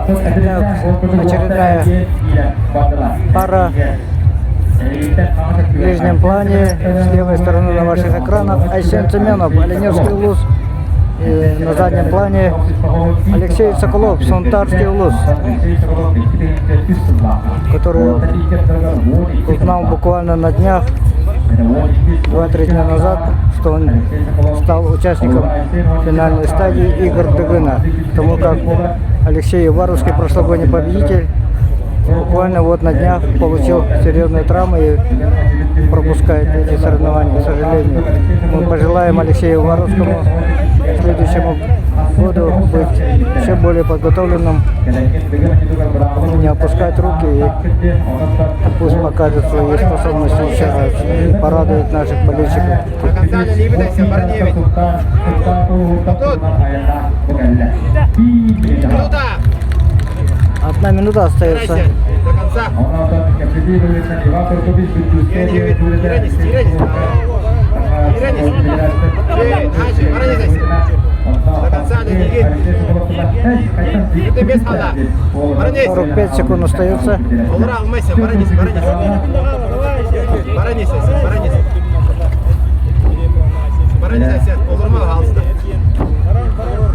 Очередная пара в ближнем плане. С левой стороны на ваших экранах Айсен Цеменов, Оленевский улус. И на заднем плане Алексей Соколов, Сунтарский улус, который узнал буквально на днях, 2-3 дня назад, что он стал участником финальной стадии игр Дыгына, потому как Алексей Уваровский, прошлогодний победитель, буквально вот на днях получил серьезные травмы и пропускает эти соревнования, к сожалению. Мы пожелаем Алексею Уваровскому к следующему году быть еще более подготовленным, не опускать руки и пусть покажет свои способности еще раз и порадует наших болельщиков. Одна минута остается. До конца двиги. Это без хода. 45 секунд остается. Олара алмайся, баранись. Баранись, олармал халсты.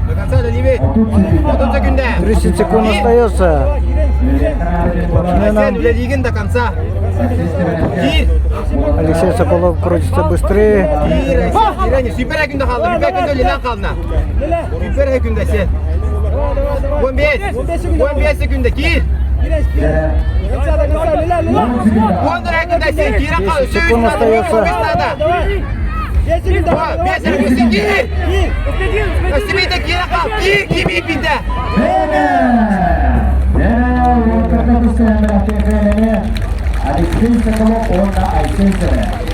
До конца двиги. 30 секунда. 30 секунд остается. Айсен вледигин до конца. Алексей Соколов крутится быстрее. Süper günde kaldı. Süper günde öyle kaldı. Süper günde sen. 15 sekünde gir. 10 günde sen gir kaldı. Секунд остается. 5 sekünde gir. Nasibinde gir kaldı. Gir kimi binde. Alexei Sokolov, Aysen Cemil.